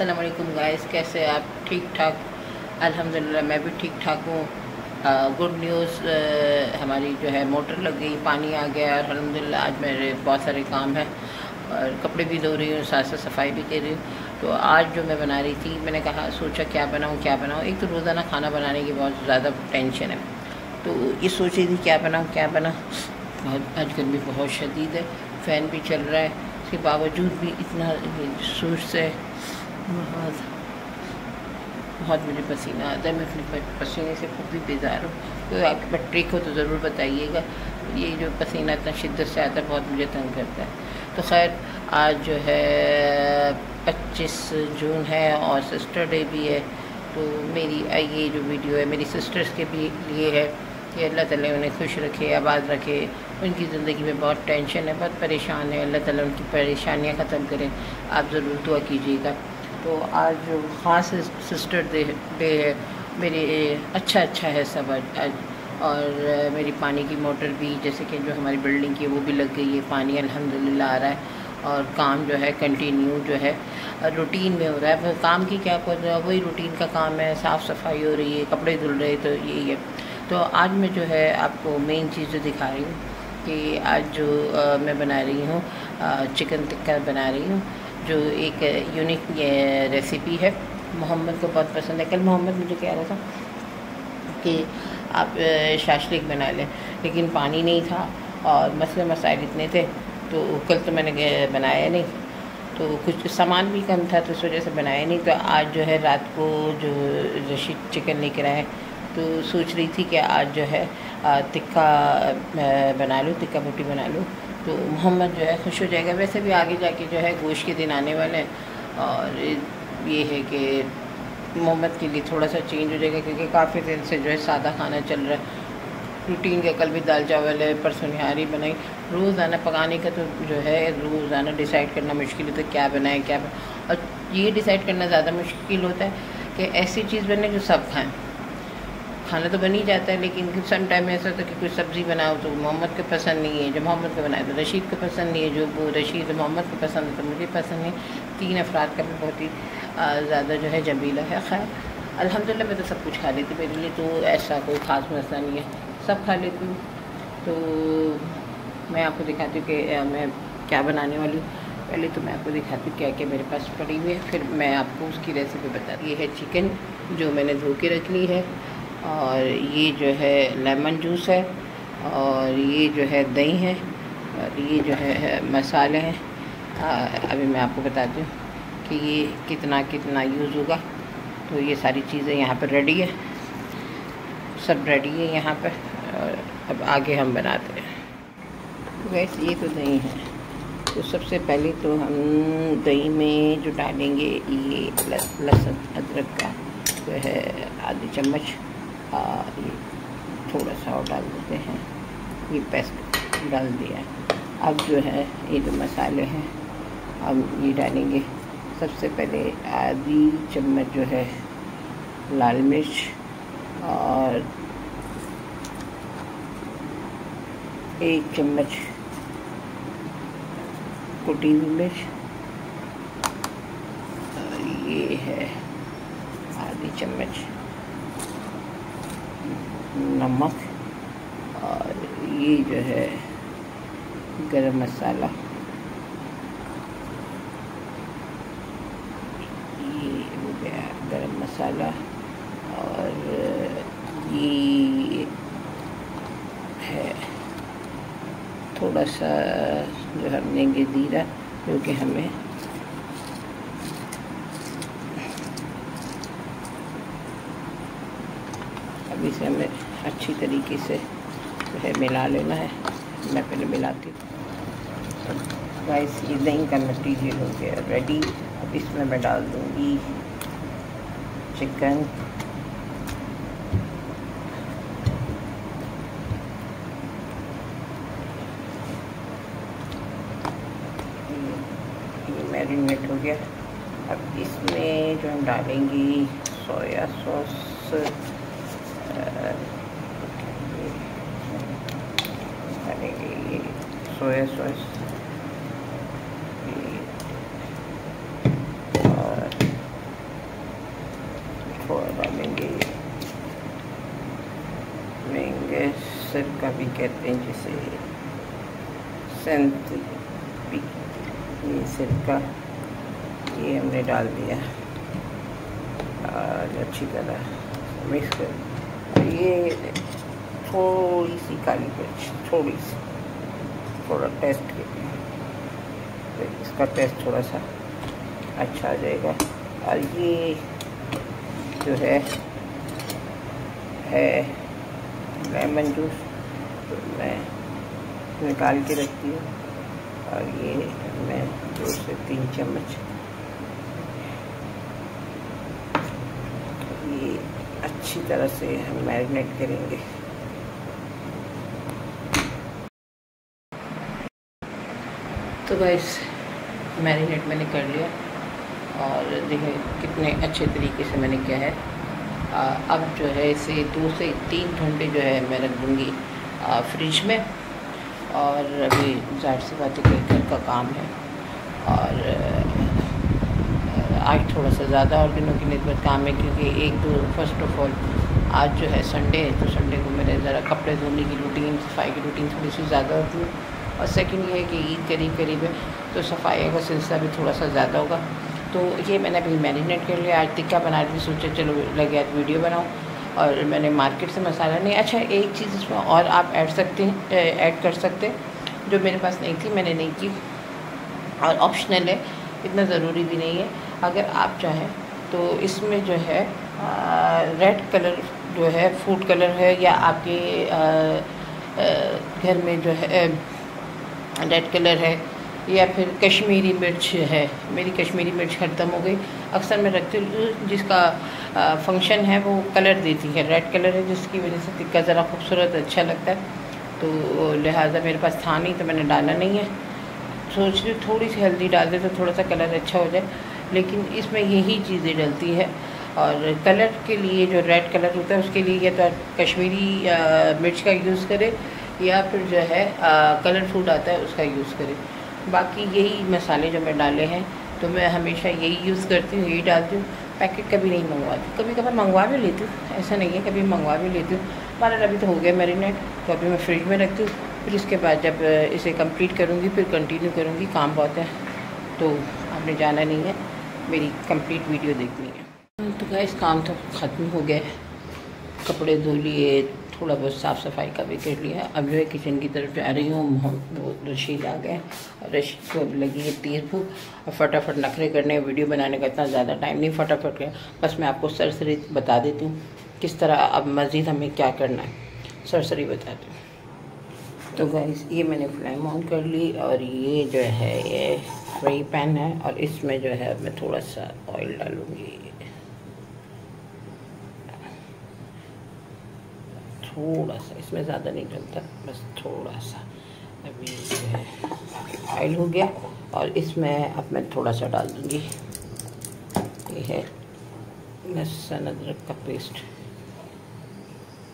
अस्सलाम वालेकुम गाइस, कैसे आप? ठीक ठाक, अल्हम्दुलिल्लाह मैं भी ठीक ठाक हूँ। गुड न्यूज़, हमारी जो है मोटर लग गई, पानी आ गया अल्हम्दुलिल्लाह। आज मेरे बहुत सारे काम हैं और कपड़े भी धो रही हूँ, साथ साथ सफाई भी कर रही हूँ। तो आज जो मैं बना रही थी, मैंने कहा सोचा क्या बनाऊँ क्या बनाऊँ। एक तो रोज़ाना खाना बनाने की बहुत ज़्यादा टेंशन है, तो ये सोच रही थी क्या बनाऊँ क्या बनाऊँ। आज गर्मी बहुत शदीद है, फ़ैन भी चल रहा है, उसके बावजूद भी इतना सोच से बहुत बहुत मुझे पसीना आता है। मैं अपने पसीने से खूब भी बेजार हूँ। तो आपके पास ट्रिक हो तो ज़रूर बताइएगा। ये जो पसीना इतना शिद्दत से आता है, बहुत मुझे तंग करता है। तो खैर, आज जो है 25 जून है और सिस्टर डे भी है। तो मेरी ये जो वीडियो है मेरी सिस्टर्स के भी लिए है कि अल्लाह ताला उन्हें खुश रखे, आबाद रखे। उनकी ज़िंदगी में बहुत टेंशन है, बहुत परेशान है, अल्लाह ताला उनकी परेशानियाँ ख़त्म करें। आप ज़रूर दुआ कीजिएगा। तो आज जो ख़ास सिस्टर डे है मेरे, अच्छा है सब आज। और मेरी पानी की मोटर भी, जैसे कि जो हमारी बिल्डिंग की, वो भी लग गई है, पानी अल्हम्दुलिल्लाह आ रहा है। और काम जो है कंटिन्यू जो है रूटीन में हो रहा है। काम की क्या कर रहा है, वही रूटीन का काम है, साफ़ सफाई हो रही है, कपड़े धुल रहे, तो यही है। तो आज मैं जो है आपको मेन चीज़ जो दिखा रही हूँ कि आज जो मैं बना रही हूँ चिकन टिक्का बना रही हूँ, जो एक यूनिक रेसिपी है। मोहम्मद को बहुत पसंद है। कल मोहम्मद मुझे कह रहा था कि आप शाशलिक बना लें, लेकिन पानी नहीं था और मसले मसाइल इतने थे, तो कल तो मैंने बनाया नहीं। तो कुछ सामान भी कम था, तो इस वजह से बनाया नहीं। तो आज जो है रात को जो रशीद चिकन लेकर आए, तो सोच रही थी कि आज जो है टिक्का बना लूँ, टिक्का बोटी बना लूँ, तो मोहम्मद जो है खुश हो जाएगा। वैसे भी आगे जाके जो है गोश्त के दिन आने वाले हैं, और ये है कि मोहम्मद के लिए थोड़ा सा चेंज हो जाएगा, क्योंकि काफ़ी दिन से जो है सादा खाना चल रहा है, रूटीन का। कल भी दाल चावल है, परसों निहारी बनाई। रोज़ाना पकाने का तो जो है रोज़ाना डिसाइड करना मुश्किल होता है क्या बनाए क्या और ये डिसाइड करना ज़्यादा मुश्किल होता है कि ऐसी चीज़ बने जो सब खाएँ। खाना तो बन ही जाता है, लेकिन सम टाइम ऐसा होता है कि कोई सब्ज़ी बनाओ तो मोहम्मद को पसंद नहीं है, जो मोहम्मद को बनाए तो रशीद को पसंद नहीं है, जो वो रशीद मोहम्मद को पसंद है तो मुझे पसंद नहीं। 3 अफराद का भी बहुत ही ज़्यादा जो है जमीला है। खैर अल्हम्दुलिल्लाह मैं तो सब कुछ खा लेती, मेरे लिए तो ऐसा कोई ख़ास मसला नहीं है, सब खा लेती हूँ। तो मैं आपको दिखाती हूँ कि मैं क्या बनाने वाली हूँ। पहले तो मैं आपको दिखाती हूँ क्या क्या मेरे पास पड़ी हुई है, फिर मैं आपको उसकी रेसिपी बताती हूँ। ये है चिकन जो मैंने धो के रख ली है, और ये जो है लेमन जूस है, और ये जो है दही है, और ये जो है मसाले हैं। अभी मैं आपको बताती हूँ कि ये कितना कितना यूज़ होगा। तो ये सारी चीज़ें यहाँ पर रेडी है, सब रेडी है यहाँ पर। और अब आगे हम बनाते हैं। वैसे ये तो दही है, तो सबसे पहले तो हम दही में जो डालेंगे ये लहसुन अदरक का जो है आधी चम्मच, ये थोड़ा सा और डाल देते हैं, ये पेस्ट डाल दिया। अब जो है ये जो मसाले हैं अब ये डालेंगे। सबसे पहले आधी चम्मच जो है लाल मिर्च, और 1 चम्मच कुटी हुई मिर्च, और ये है आधी चम्मच नमक, और ये जो है गरम मसाला, ये हो गया गरम मसाला। और ये है थोड़ा सा जो हम लेंगे जीरा, जो कि हमें अब इसे हमें अच्छी तरीके से जो है मिला लेना है। मैं पहले मिलाती हूँ। गाइस ये दही का मटीरियल हो गया रेडी। अब इसमें मैं डाल दूँगी चिकन, ये मैरिनेट हो गया। अब इसमें जो हम डालेंगी सोया सॉस, डालेंगे ये सोया सॉस, और है सिरका भी कहते हैं जिसे, ये सिरका, ये हमने डाल दिया और अच्छी तरह मिक्स कर। और ये थोड़ी सी काली मिर्च, थोड़ी सी, थोड़ा टेस्ट के लिए, तो इसका टेस्ट थोड़ा सा अच्छा आ जाएगा। और ये जो है लेमन जूस, तो मैं निकाल के रखती हूँ और ये मैं 2 से 3 चम्मच ये अच्छी तरह से हम मैरिनेट करेंगे। तो गाइस मैरिनेट मैंने कर लिया और देखिए कितने अच्छे तरीके से मैंने किया है। अब जो है इसे 2 से 3 घंटे जो है मैं रख दूँगी फ्रिज में। और अभी ज़ाहिर सी बात है कि घर का काम है और आज थोड़ा सा ज़्यादा और दिनों की निस्बत काम है, क्योंकि फर्स्ट ऑफ ऑल आज जो है संडे है, तो संडे को मेरे ज़रा कपड़े धोने की रूटीन, सफाई की रूटीन थोड़ी सी ज़्यादा होती है। और सेकंड ये है कि ईद करीब है, तो सफाई का सिलसिला भी थोड़ा सा ज़्यादा होगा। तो ये मैंने अभी मैरिनेट कर लिया। आज टिक्का बना रही, सोचा चलो लगे आज वीडियो बनाऊँ। और मैंने मार्केट से मसाला नहीं, अच्छा एक चीज़ इसमें और आप ऐड कर सकते हैं जो मेरे पास नहीं थी, मैंने नहीं की, और ऑप्शनल है, इतना ज़रूरी भी नहीं है। अगर आप चाहें तो इसमें जो है रेड कलर जो है फूड कलर है, या आपके घर में जो है रेड कलर है, या फिर कश्मीरी मिर्च है। मेरी कश्मीरी मिर्च ख़त्म हो गई। अक्सर मैं रखती हूँ जिसका फंक्शन है वो कलर देती है, रेड कलर है, जिसकी वजह से टिक्का ज़रा खूबसूरत अच्छा लगता है। तो लिहाजा मेरे पास था नहीं तो मैंने डाला नहीं है। सोच रही थोड़ी सी हल्दी डाल दे तो थोड़ा सा कलर अच्छा हो जाए, लेकिन इसमें यही चीज़ें डलती है। और कलर के लिए जो रेड कलर होता है उसके लिए या तो कश्मीरी मिर्च का यूज़ करें, या फिर जो है कलर फूड आता है उसका यूज़ करें। बाकी यही मसाले जो मैं डाले हैं, तो मैं हमेशा यही यूज़ करती हूँ, यही डालती हूँ। पैकेट कभी नहीं मंगवाती, कभी कभार मंगवा भी लेती हूँ, ऐसा नहीं है, कभी मंगवा भी लेती हूँ। हमारा अभी तो हो गया मैरिनेट, तो अभी मैं फ्रिज में रखती हूँ। फिर इसके बाद जब इसे कंप्लीट करूँगी फिर कंटिन्यू करूँगी, काम बहुत है, तो आपने जाना नहीं है, मेरी कंप्लीट वीडियो देखनी है। तो गाइस काम तो ख़त्म हो गया, कपड़े धो लिए, थोड़ा बहुत साफ़ सफाई का भी कर लिया। अब जो है किचन की तरफ जा रही हूँ। वो रशीद आ गए और रशीद को अब लगी है तेज़ भूख, और फटाफट नखरे करने, वीडियो बनाने का इतना ज़्यादा टाइम नहीं, फटाफट का बस मैं आपको सरसरी बता देती हूँ किस तरह अब मज़ीद हमें क्या करना है, सरसरी बताती हूँ। तो गाइस ये मैंने फ्लेम ऑन कर ली, और ये जो है ये फ्राई पैन है, और इसमें जो है मैं थोड़ा सा ऑयल डालूँगी, थोड़ा सा, इसमें ज़्यादा नहीं डलता, बस थोड़ा सा। अभी जो है ऑयल हो गया, और इसमें अब मैं थोड़ा सा डाल दूँगी, ये है लहसुन अदरक का पेस्ट,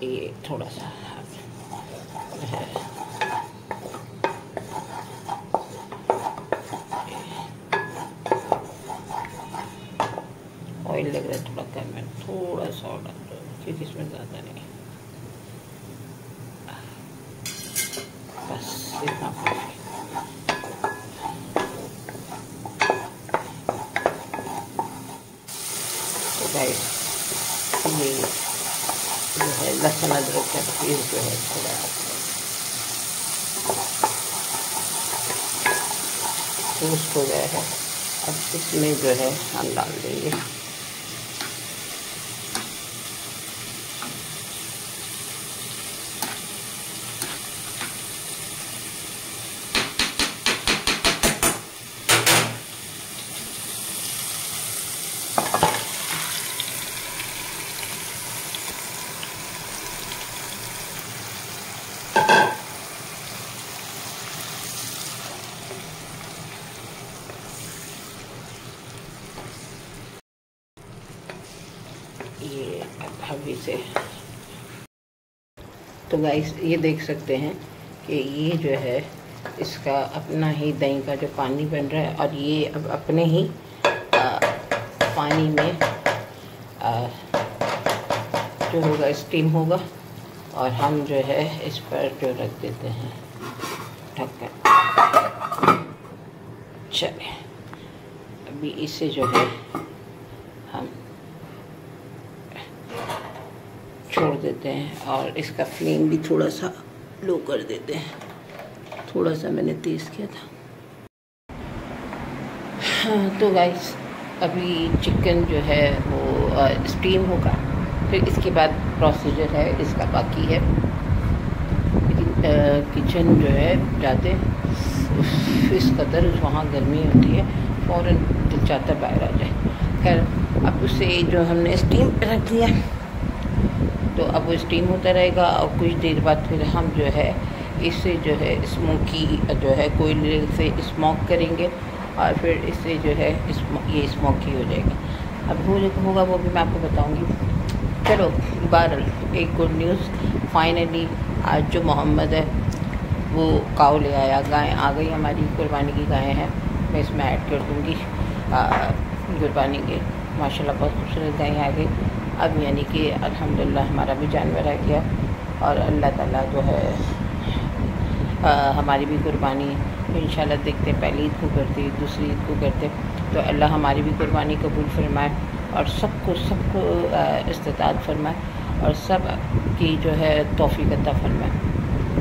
ये थोड़ा सा है, ऑयल लग रहा है थोड़ा कम, मैं थोड़ा सा और डाल दूँगी क्योंकि इसमें ज़्यादा नहीं, बस इतना। तो गाइस ये जो है लहसुन अदरक का पेस्ट जो है थोड़ा टोस्ट हो गया है, अब इसमें जो है हम डाल देंगे ये अभी से। तो गाइस ये देख सकते हैं कि ये जो है इसका अपना ही दही का जो पानी बन रहा है, और ये अब अपने ही पानी में जो होगा स्टीम होगा, और हम जो है इस पर जो रख देते हैं ढक्कन। चले अभी इसे जो है हम छोड़ देते हैं और इसका फ्लेम भी थोड़ा सा लो कर देते हैं। थोड़ा सा मैंने तेज़ किया था। हाँ तो गाइस अभी चिकन जो है वो स्टीम होगा, फिर इसके बाद प्रोसीजर है इसका बाकी है। लेकिन किचन जो है जाते इस कदर वहाँ गर्मी होती है, फ़ौरन दिल चाहता बाहर आ जाए। खैर अब उसे जो हमने स्टीम पे रख दिया तो अब वो स्टीम होता रहेगा और कुछ देर बाद फिर हम जो है इसे जो है स्मोकी जो है कोयले से स्मोक करेंगे और फिर इससे जो है ये स्मोकी हो जाएगा। अब वो जो होगा वो भी मैं आपको बताऊंगी। चलो बहरहाल एक गुड न्यूज़, फाइनली आज जो मोहम्मद है वो काऊ ले आया, गाय आ गई हमारी, कुर्बानी की गायें हैं। मैं इसमें ऐड कर दूँगी कुर्बानी के, माशाल्लाह बहुत खूबसूरत गायें आ गई। अब यानी कि अल्हम्दुलिल्लाह हमारा भी जानवर आ गया और अल्लाह ताला जो है हमारी भी कुर्बानी इंशाल्लाह देखते, पहली ईद को करते, दूसरी ईद को करते, तो अल्लाह हमारी भी कुर्बानी कबूल फरमाए और सबको इस्तिताअत फरमाए और सब की जो है तौफीक अता फरमाए।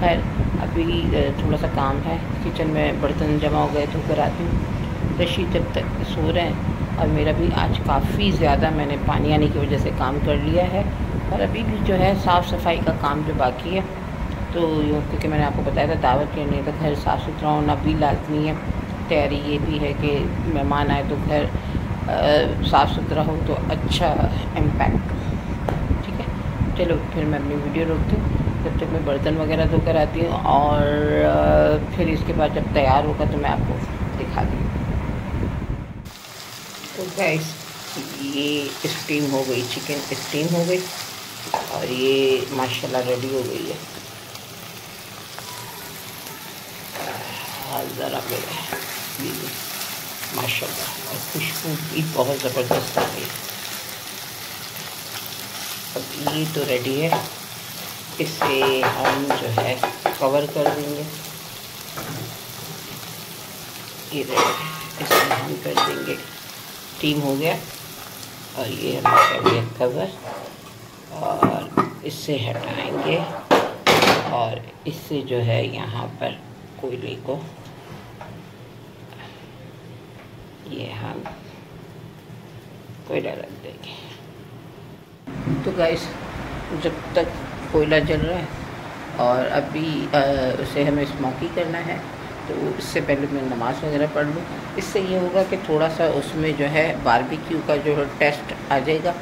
खैर अभी थोड़ा सा काम है, किचन में बर्तन जमा हो गए तो कर आती हूँ। रशीद जब तक सो रहे हैं और मेरा भी आज काफ़ी ज़्यादा मैंने पानी आने की वजह से काम कर लिया है और अभी भी जो है साफ़ सफाई का काम जो बाकी है। तो क्योंकि मैंने आपको बताया था दावत करनी है तो घर साफ़ सुथरा होना भी लाजमी है। तैयारी ये भी है कि मेहमान आए तो घर साफ़ सुथरा हो तो अच्छा इम्पैक्ट। ठीक है, चलो फिर मैं अपनी वीडियो रोकती हूँ, जब तक मैं बर्तन वगैरह धोकर आती हूँ और फिर इसके बाद जब तैयार होगा तो मैं आपको दिखा दूँ। तो गाइस ये स्टीम हो गई, चिकन स्टीम हो गई और ये माशाल्लाह रेडी हो गई है। ज़रा मेरे माशाल्लाह और खुशबू भी बहुत ज़बरदस्त आ गई। अब ये तो रेडी है, इसे हम जो है कवर कर देंगे। ये रेडी है, इसे हम कर देंगे, स्टीम हो गया और ये हम कर दिया कवर और इससे हटाएंगे और इससे जो है यहाँ पर कोयले को ये हम कोयला रख देंगे। तो गाइस जब तक कोयला जल रहा है और अभी उसे हमें स्मोकी करना है तो इससे पहले मैं नमाज़ वगैरह पढ़ लूँ। इससे ये होगा कि थोड़ा सा उसमें जो है बारबेक्यू का जो टेस्ट आ जाएगा।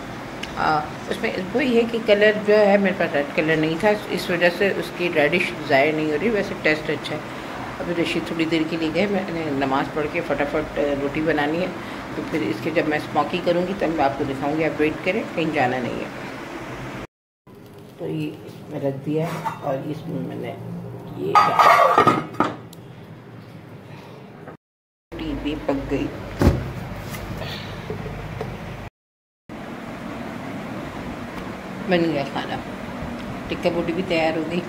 उसमें वही है कि कलर जो है मेरे पास रेड कलर नहीं था, इस वजह से उसकी रेडिश ज़ाहिर नहीं हो रही, वैसे टेस्ट अच्छा है। अभी रशीद थोड़ी देर के लिए गए, मैंने नमाज़ पढ़ के फटाफट रोटी बनानी है तो फिर इसके जब मैं स्मोकी करूँगी तब मैं आपको दिखाऊँगी, आप वेट करें, कहीं जाना नहीं है। तो ये इसमें रख दिया है और इसमें मैंने ये रोटी भी पक गई। बन गया खाना, टिक्का बोटी भी तैयार हो गई,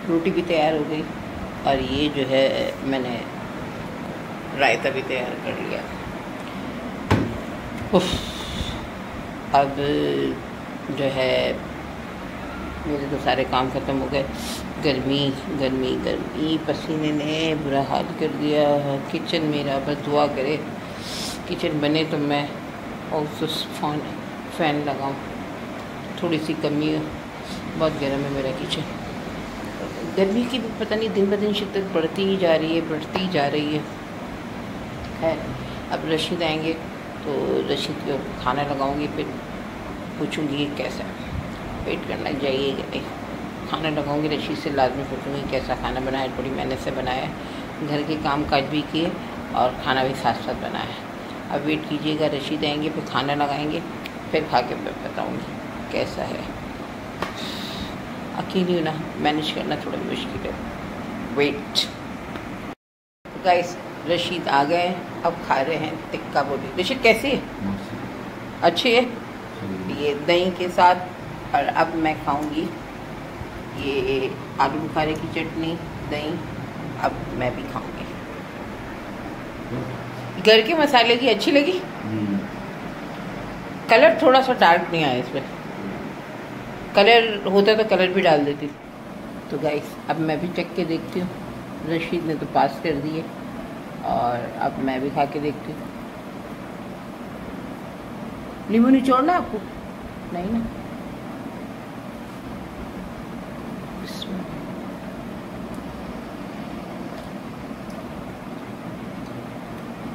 रोटी भी तैयार हो गई और ये जो है मैंने रायता भी तैयार कर लिया। अब जो है मेरे तो सारे काम ख़त्म हो गए। गर्मी गर्मी गर्मी, पसीने ने बुरा हाल कर दिया। किचन मेरा बस दुआ करे किचन बने तो मैं और फ़ैन लगाऊं, थोड़ी सी कमी है, बहुत गर्म है मेरा किचन। गर्मी की भी पता नहीं दिन ब दिन शिद्दत बढ़ती ही जा रही है, बढ़ती ही जा रही है। खैर अब रशीद आएंगे तो रशीद को खाना लगाऊंगी, फिर पूछूंगी ये कैसा, वेट करना जाइएगा नहीं, खाना लगाऊंगी रशीद से लाजमी पूछूंगी कैसा खाना बनाया, बड़ी मेहनत से बनाया, घर के काम काज भी किए और खाना भी साथ साथ बनाया। अब वेट कीजिएगा, रशीद आएंगे फिर खाना लगाएंगे, फिर खा के मैं बताऊँगी कैसा है। अकेली ना मैनेज करना थोड़ा मुश्किल है। वेट गाइस, रशीद आ गए, अब खा रहे हैं टिक्का बोटी। रशीद कैसी है? अच्छी है। ये दही के साथ। और अब मैं खाऊंगी ये आलू बुखारे की चटनी, दही। अब मैं भी खाऊंगी। घर के मसाले की अच्छी लगी। कलर थोड़ा सा डार्क नहीं आया इसमें, कलर होता तो कलर भी डाल देती। तो गाइस अब मैं भी चख के देखती हूँ। रशीद ने तो पास कर दिए और अब मैं भी खा के देखती हूँ। नींबू निचोड़ना आपको? नहीं ना।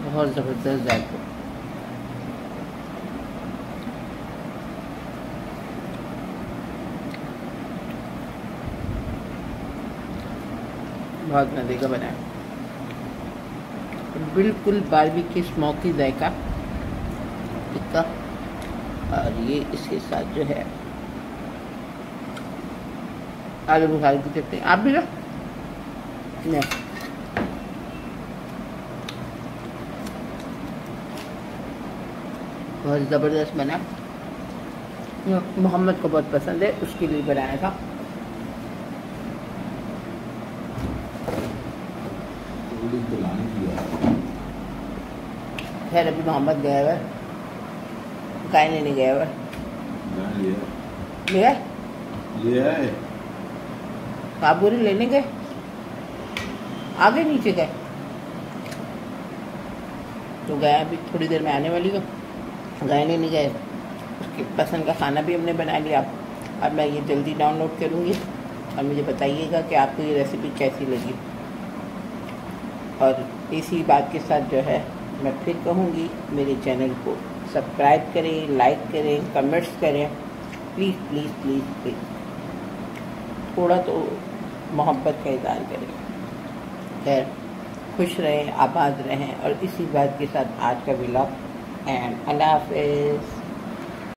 बहुत ज़बरदस्त जायका। बहुत मज़े का बना है, बिल्कुल बारबेक्यू स्मोकी जायका टिक्का। और ये इसके साथ जो है आलू बुखारे की चटनी। आप भी लो। नहीं, बहुत ज़बरदस्त बना। मोहम्मद को बहुत पसंद है, उसके लिए बनाया था। खैर अभी मोहम्मद गया हुआ, गायने नहीं गया हुआ। लिया है आप बोले लेने गए, आगे नीचे गए तो गया। अभी थोड़ी देर में आने वाली हूँ। गायने नहीं गए, उसकी पसंद का खाना भी हमने बना लिया। अब मैं ये जल्दी डाउनलोड करूँगी और मुझे बताइएगा कि आपको ये रेसिपी कैसी लगी। और इसी बात के साथ जो है मैं फिर कहूँगी, मेरे चैनल को सब्सक्राइब करें, लाइक करें, कमेंट्स करें, प्लीज़ प्लीज़ प्लीज़ प्लीज़। थोड़ा तो मोहब्बत का इज़हार करें। खैर खुश रहें, आबाद रहें। और इसी बात के साथ आज का व्लॉग एंड अल्लाह हाफ़िज़।